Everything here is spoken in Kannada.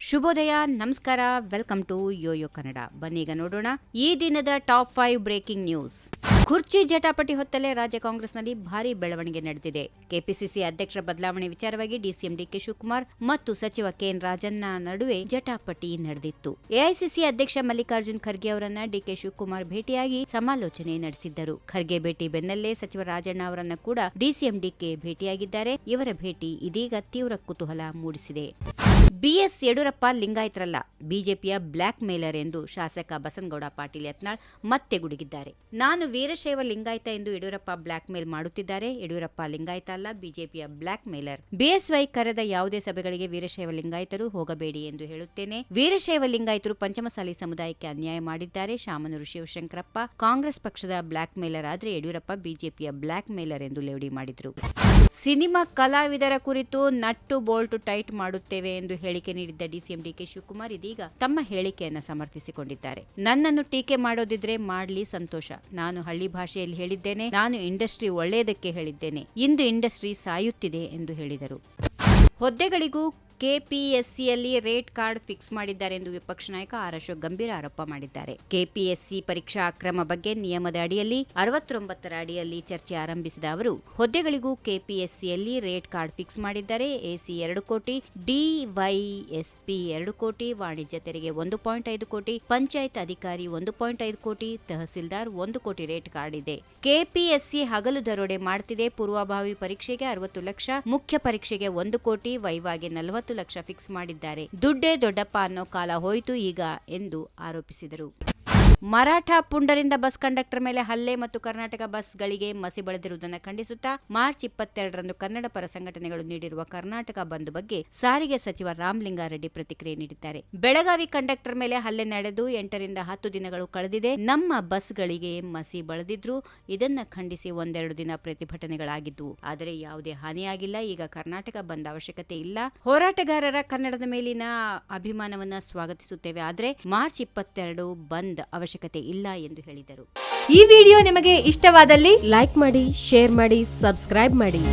ಶುಭೋದಯ, ನಮಸ್ಕಾರ, ವೆಲ್ಕಮ್ ಟು ಯೋಯೋ ಕನ್ನಡ. ಬನ್ನೀಗ ನೋಡೋಣ ಈ ದಿನದ ಟಾಪ್ 5 ಬ್ರೇಕಿಂಗ್ ನ್ಯೂಸ್. ಕುರ್ಚಿ ಜಟಾಪಟಿ ಹೊತ್ತಲೇ ರಾಜ್ಯ ಕಾಂಗ್ರೆಸ್ನಲ್ಲಿ ಭಾರೀ ಬೆಳವಣಿಗೆ ನಡೆದಿದೆ. ಕೆಪಿಸಿಸಿ ಅಧ್ಯಕ್ಷರ ಬದಲಾವಣೆ ವಿಚಾರವಾಗಿ ಡಿಸಿಎಂ ಡಿಕೆ ಶಿವಕುಮಾರ್ ಮತ್ತು ಸಚಿವ ಕೆಎನ್ ರಾಜಣ್ಣ ನಡುವೆ ಜಟಾಪಟಿ ನಡೆದಿತ್ತು. ಎಐಸಿಸಿ ಅಧ್ಯಕ್ಷ ಮಲ್ಲಿಕಾರ್ಜುನ್ ಖರ್ಗೆ ಅವರನ್ನ ಡಿಕೆ ಶಿವಕುಮಾರ್ ಭೇಟಿಯಾಗಿ ಸಮಾಲೋಚನೆ ನಡೆಸಿದ್ದರು. ಖರ್ಗೆ ಭೇಟಿ ಬೆನ್ನಲ್ಲೇ ಸಚಿವ ರಾಜಣ್ಣ ಅವರನ್ನ ಕೂಡ ಡಿಸಿಎಂ ಡಿಕೆ ಭೇಟಿಯಾಗಿದ್ದಾರೆ. ಇವರ ಭೇಟಿ ಇದೀಗ ತೀವ್ರ ಕುತೂಹಲ ಮೂಡಿಸಿದೆ. ಬಿಎಸ್ ಯಡಿಯೂರಪ್ಪ ಲಿಂಗಾಯತರಲ್ಲ, ಬಿಜೆಪಿಯ ಬ್ಲಾಕ್ ಮೇಲರ್ ಎಂದು ಶಾಸಕ ಬಸನಗೌಡ ಪಾಟೀಲ್ ಯತ್ನಾಳ್ ಮತ್ತೆ ಗುಡುಗಿದ್ದಾರೆ. ನಾನು ವೀರಶೈವ ಲಿಂಗಾಯತ ಎಂದು ಯಡಿಯೂರಪ್ಪ ಬ್ಲಾಕ್ ಮೇಲ್ ಮಾಡುತ್ತಿದ್ದಾರೆ. ಯಡಿಯೂರಪ್ಪ ಲಿಂಗಾಯತ ಅಲ್ಲ, ಬಿಜೆಪಿಯ ಬ್ಲಾಕ್ ಮೇಲರ್. ಬಿಎಸ್ವೈ ಕರೆದ ಯಾವುದೇ ಸಭೆಗಳಿಗೆ ವೀರಶೈವ ಲಿಂಗಾಯತರು ಹೋಗಬೇಡಿ ಎಂದು ಹೇಳುತ್ತೇನೆ. ವೀರಶೈವ ಲಿಂಗಾಯತರು ಪಂಚಮಸಾಲಿ ಸಮುದಾಯಕ್ಕೆ ಅನ್ಯಾಯ ಮಾಡಿದ್ದಾರೆ. ಶಾಮನೂರು ಶಿವಶಂಕರಪ್ಪ ಕಾಂಗ್ರೆಸ್ ಪಕ್ಷದ ಬ್ಲಾಕ್ ಮೇಲರ್ ಆದ್ರೆ ಯಡಿಯೂರಪ್ಪ ಬಿಜೆಪಿಯ ಬ್ಲಾಕ್ ಮೇಲರ್ ಎಂದು ಲೇವಡಿ ಮಾಡಿದ್ರು. ಸಿನಿಮಾ ಕಲಾವಿದರ ಕುರಿತು ನಟ್ಟು ಬೋಲ್ಟು ಟೈಟ್ ಮಾಡುತ್ತೇವೆ ಎಂದು ಹೇಳಿಕೆ ನೀಡಿದ್ದ ಡಿಸಿಎಂ ಡಿಕೆ ಶಿವಕುಮಾರ್ ಇದೀಗ ತಮ್ಮ ಹೇಳಿಕೆಯನ್ನು ಸಮರ್ಥಿಸಿಕೊಂಡಿದ್ದಾರೆ. ನನ್ನನ್ನು ಟೀಕೆ ಮಾಡೋದಿದ್ರೆ ಮಾಡ್ಲಿ, ಸಂತೋಷ. ನಾನು ಹಳ್ಳಿ ಭಾಷೆಯಲ್ಲಿ ಹೇಳಿದ್ದೇನೆ. ನಾನು ಇಂಡಸ್ಟ್ರಿ ಒಳ್ಳೆಯದಕ್ಕೆ ಹೇಳಿದ್ದೇನೆ. ಇಂದು ಇಂಡಸ್ಟ್ರಿ ಸಾಯುತ್ತಿದೆ ಎಂದು ಹೇಳಿದರು. ಹುದ್ದೆಗಳಿಗೂ ಕೆಪಿಎಸ್ಸಿಯಲ್ಲಿ ರೇಟ್ ಕಾರ್ಡ್ ಫಿಕ್ಸ್ ಮಾಡಿದ್ದಾರೆ ಎಂದು ವಿಪಕ್ಷ ನಾಯಕ ಆರ್ ಅಶೋಕ್ ಗಂಭೀರ ಆರೋಪ ಮಾಡಿದ್ದಾರೆ. ಕೆಪಿಎಸ್ಸಿ ಪರೀಕ್ಷಾ ಅಕ್ರಮ ಬಗ್ಗೆ ನಿಯಮದ ಅಡಿಯಲ್ಲಿ 69ರ ಅಡಿಯಲ್ಲಿ ಚರ್ಚೆ ಆರಂಭಿಸಿದ ಅವರು, ಹುದ್ದೆಗಳಿಗೂ ಕೆಪಿಎಸ್ಸಿಯಲ್ಲಿ ರೇಟ್ ಕಾರ್ಡ್ ಫಿಕ್ಸ್ ಮಾಡಿದ್ದಾರೆ. ಎಸಿ 2 ಕೋಟಿ, ಡಿವೈಎಸ್ಪಿ 2 ಕೋಟಿ, ವಾಣಿಜ್ಯ ತೆರಿಗೆ 1.5 ಕೋಟಿ, ಪಂಚಾಯತ್ ಅಧಿಕಾರಿ 1.5 ಕೋಟಿ, ತಹಸೀಲ್ದಾರ್ 1 ಕೋಟಿ ರೇಟ್ ಕಾರ್ಡ್ ಇದೆ. ಕೆಪಿಎಸ್ಸಿ ಹಗಲು ದರೋಡೆ ಮಾಡ್ತಿದೆ. ಪೂರ್ವಭಾವಿ ಪರೀಕ್ಷೆಗೆ 60 ಲಕ್ಷ, ಮುಖ್ಯ ಪರೀಕ್ಷೆಗೆ 1 ಕೋಟಿ, ವೈವಾಗೆ 40 ಲಕ್ಷ ಫಿಕ್ಸ್ ಮಾಡಿದ್ದಾರೆ. ದುಡ್ಡೇ ದೊಡ್ಡಪ್ಪ ಅನ್ನೋ ಕಾಲ ಹೋಯಿತು ಈಗ ಎಂದು ಆರೋಪಿಸಿದರು. ಮರಾಠ ಪುಂಡರಿಂದ ಬಸ್ ಕಂಡಕ್ಟರ್ ಮೇಲೆ ಹಲ್ಲೆ ಮತ್ತು ಕರ್ನಾಟಕ ಬಸ್ಗಳಿಗೆ ಮಸಿ ಬಳಿದಿರುವುದನ್ನು ಖಂಡಿಸುತ್ತಾ ಮಾರ್ಚ್ 22ರಂದು ಕನ್ನಡ ಪರ ಸಂಘಟನೆಗಳು ನೀಡಿರುವ ಕರ್ನಾಟಕ ಬಂದ್ ಬಗ್ಗೆ ಸಾರಿಗೆ ಸಚಿವ ರಾಮಲಿಂಗಾರೆಡ್ಡಿ ಪ್ರತಿಕ್ರಿಯೆ ನೀಡಿದ್ದಾರೆ. ಬೆಳಗಾವಿ ಕಂಡಕ್ಟರ್ ಮೇಲೆ ಹಲ್ಲೆ ನಡೆದು 8ರಿಂದ 10 ದಿನಗಳು ಕಳೆದಿದೆ. ನಮ್ಮ ಬಸ್ಗಳಿಗೆ ಮಸಿ ಬಳಿದಿದ್ರು. ಇದನ್ನ ಖಂಡಿಸಿ 1-2 ದಿನ ಪ್ರತಿಭಟನೆಗಳಾಗಿದ್ದವು. ಆದರೆ ಯಾವುದೇ ಹಾನಿಯಾಗಿಲ್ಲ. ಈಗ ಕರ್ನಾಟಕ ಬಂದ್ ಅವಶ್ಯಕತೆ ಇಲ್ಲ. ಹೋರಾಟಗಾರರ ಕನ್ನಡದ ಮೇಲಿನ ಅಭಿಮಾನವನ್ನ ಸ್ವಾಗತಿಸುತ್ತೇವೆ. ಆದರೆ ಮಾರ್ಚ್ 22 ಬಂದ್ ಅವಶ್ಯಕತೆ ಇಲ್ಲ ಎಂದು ಹೇಳಿದರು. ಈ ವಿಡಿಯೋ ನಿಮಗೆ ಇಷ್ಟವಾದಲ್ಲಿ ಲೈಕ್ ಮಾಡಿ, ಶೇರ್ ಮಾಡಿ, ಸಬ್ಸ್ಕ್ರೈಬ್ ಮಾಡಿ.